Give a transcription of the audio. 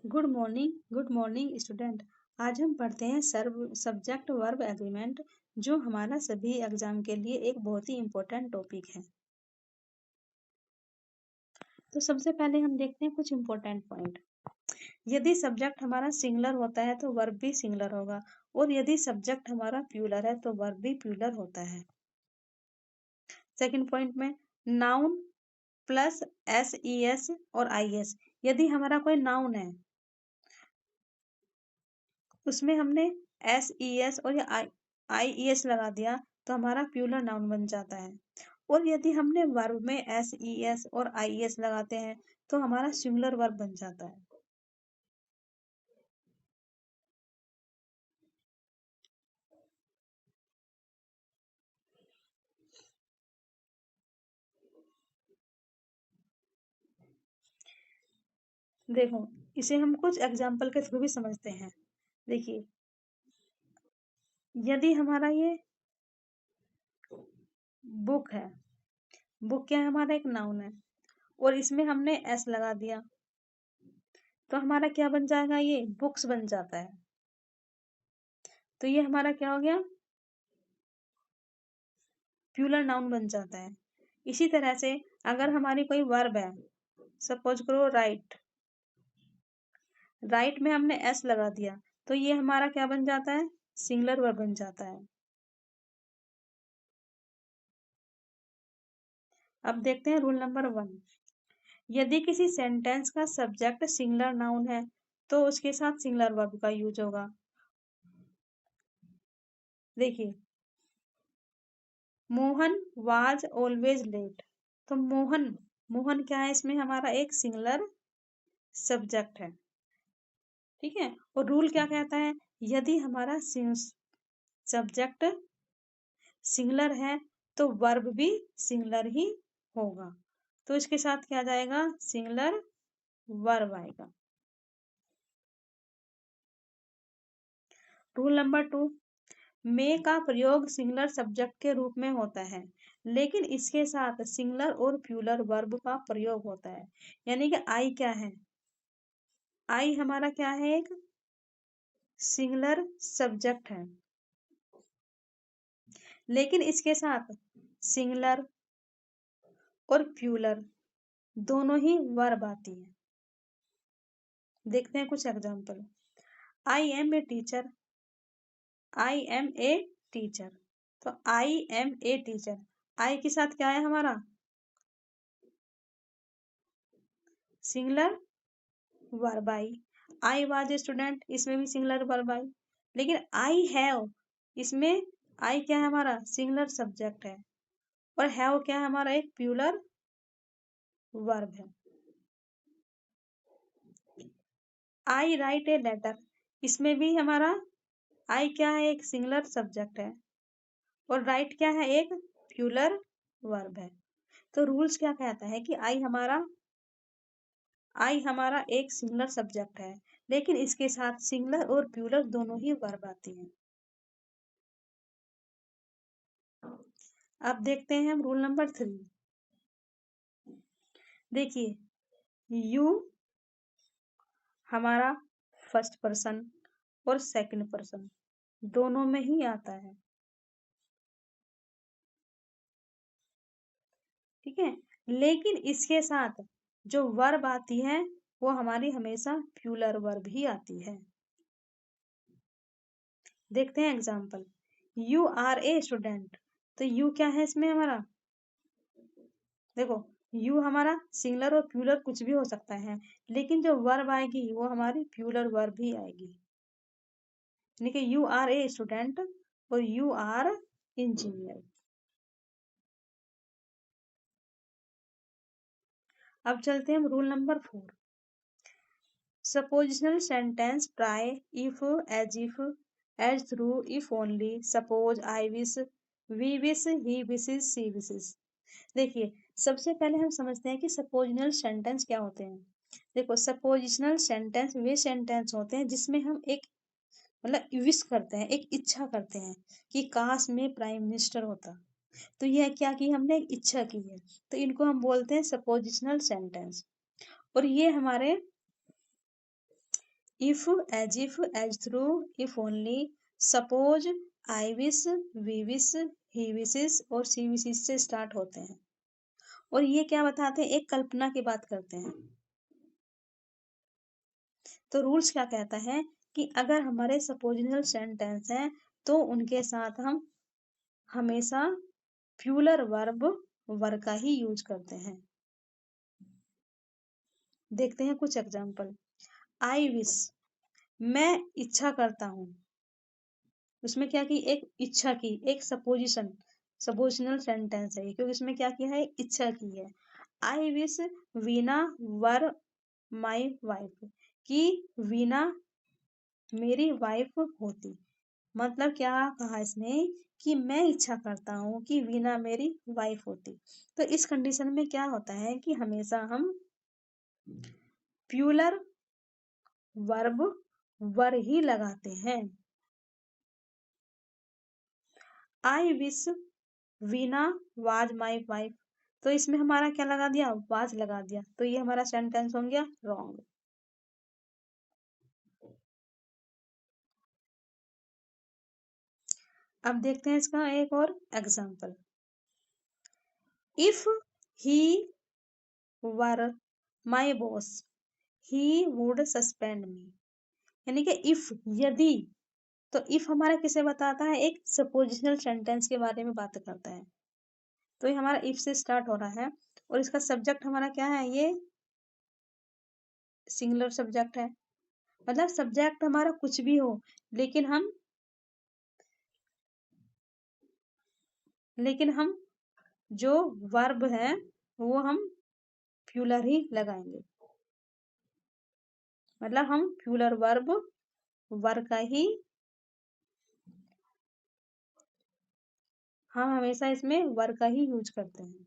Good morning student. आज हम पढ़ते हैं सर्व सब्जेक्ट वर्ब एग्रीमेंट, जो हमारा सभी एग्जाम के लिए एक बहुत ही इम्पोर्टेंट टॉपिक है। तो सबसे पहले हम देखते हैं कुछ इम्पोर्टेंट पॉइंट। यदि सब्जेक्ट हमारा सिंगुलर होता है तो वर्ब भी सिंगुलर होगा, और यदि सब्जेक्ट हमारा प्लूरल है तो वर्ब भी प्लूरल होता है। सेकंड पॉइंट में नाउन प्लस SES और IS, यदि हमारा कोई नाउन है उसमें हमने SES और या IES लगा दिया तो हमारा प्लूरल नाउन बन जाता है। और यदि हमने वर्ब में SES और IES लगाते हैं तो हमारा सिंगुलर वर्ब बन जाता है। देखो, इसे हम कुछ एग्जाम्पल के थ्रू भी समझते हैं। देखिए, यदि हमारा ये बुक है, बुक क्या है, हमारा एक नाउन है, और इसमें हमने S लगा दिया तो हमारा क्या बन जाएगा, ये बुक्स बन जाता है। तो ये हमारा क्या हो गया, प्लूरल नाउन बन जाता है। इसी तरह से अगर हमारी कोई वर्ब है, सपोज करो राइट, राइट में हमने S लगा दिया तो ये हमारा क्या बन जाता है, सिंगुलर वर्ब बन जाता है। अब देखते हैं रूल नंबर 1। यदि किसी सेंटेंस का सब्जेक्ट सिंगुलर नाउन है तो उसके साथ सिंगुलर वर्ब का यूज होगा। देखिए, मोहन वाज ऑलवेज लेट, तो मोहन, मोहन क्या है, इसमें हमारा एक सिंगुलर सब्जेक्ट है। ठीक है, और रूल क्या कहता है, यदि हमारा सब्जेक्ट सिंगुलर है तो वर्ब भी सिंगुलर ही होगा। तो इसके साथ क्या जाएगा, सिंगुलर वर्ब आएगा। रूल नंबर 2, मे का प्रयोग सिंगुलर सब्जेक्ट के रूप में होता है, लेकिन इसके साथ सिंगुलर और प्लूरल वर्ब का प्रयोग होता है। यानी कि आई क्या है, आई हमारा क्या है, एक सिंगुलर सब्जेक्ट है, लेकिन इसके साथ सिंगुलर और प्लूरल दोनों ही वर्ब आती है। देखते हैं कुछ example. I am a teacher, I am a teacher, तो आई एम ए टीचर, आई के साथ क्या है हमारा, singular verb I was a student, इसमें भी सिंगुलर वर्ब आई। लेकिन आई हैव, इसमें आई क्या है हमारा, सिंगुलर सब्जेक्ट है, और हैव क्या है हमारा, एक प्लूरल वर्ब है। आई राइट ए लेटर, इसमें भी हमारा आई क्या है, एक सिंगुलर सब्जेक्ट है, और राइट क्या है, एक प्लूरल वर्ब है। तो रूल्स क्या कहता है कि आई हमारा एक सिंगुलर सब्जेक्ट है, लेकिन इसके साथ सिंगुलर और प्लूरल दोनों ही वर्ब आती हैं। अब देखते हैं हम रूल नंबर 3। देखिए, यू हमारा फर्स्ट पर्सन और सेकंड पर्सन दोनों में ही आता है। ठीक है, लेकिन इसके साथ जो वर्ब आती है वो हमारी हमेशा प्लूरल वर्ब ही आती है। देखते हैं example. You are a student, तो यू क्या है इसमें हमारा, देखो, यू हमारा सिंगुलर और प्लूरल कुछ भी हो सकता है, लेकिन जो वर्ब आएगी वो हमारी प्लूरल वर्ब ही आएगी। यानी कि यू आर ए स्टूडेंट और यू आर इंजीनियर। अब चलते हैं हम rule number 4। Suppositional sentence try, if, as if, as through, if only, suppose, I wish, we wish, he wishes, she wishes. देखिए, सबसे पहले हम समझते हैं कि सपोजिशनल सेंटेंस क्या होते हैं। देखो, सपोजिशनल सेंटेंस वे सेंटेंस होते हैं जिसमें हम एक मतलब विश करते हैं, एक इच्छा करते हैं कि काश में प्राइम मिनिस्टर होता। तो यह क्या की, हमने एक इच्छा की है, तो इनको हम बोलते हैं सपोजिशनल सेंटेंस। और ये हमारे if, as if, as through, if only, suppose, I wish, we wish, he wishes और सी विशेस से स्टार्ट होते हैं। और ये क्या बताते हैं, एक कल्पना की बात करते हैं। तो रूल्स क्या कहता है कि अगर हमारे सपोजिशनल सेंटेंस हैं तो उनके साथ हम हमेशा प्यूलर वर्ब वर का ही यूज करते हैं। देखते हैं कुछ एग्जाम्पल। आई विश, मैं इच्छा करता हूं। उसमें क्या की, एक इच्छा की, एक सपोजिशनल सेंटेंस है क्योंकि इसमें क्या किया है, इच्छा की है। I wish Veena were my wife, कि वीना मेरी वाइफ होती। मतलब क्या कहा इसने कि मैं इच्छा करता हूँ कि वीना मेरी वाइफ होती। तो इस कंडीशन में क्या होता है कि हमेशा हम प्यूलर वर्ब वर ही लगाते हैं। I wish Veena was my wife, तो इसमें हमारा क्या लगा दिया, वाज लगा दिया, तो ये हमारा सेंटेंस हो गया रॉन्ग। अब देखते हैं इसका एक और example. If he were my boss he would suspend me, यानी कि इफ, यदि, तो इफ हमारा किसे बताता है, एक सपोजिशनल सेंटेंस के बारे में बात करता है। तो ये हमारा इफ से स्टार्ट हो रहा है और इसका सब्जेक्ट हमारा क्या है, ये सिंगुलर सब्जेक्ट है। मतलब सब्जेक्ट हमारा कुछ भी हो, लेकिन हम जो वर्ब है वो हम प्यूलर ही लगाएंगे। मतलब हम प्यूलर वर्ब वर का ही हम हमेशा इसमें वर का ही यूज करते हैं।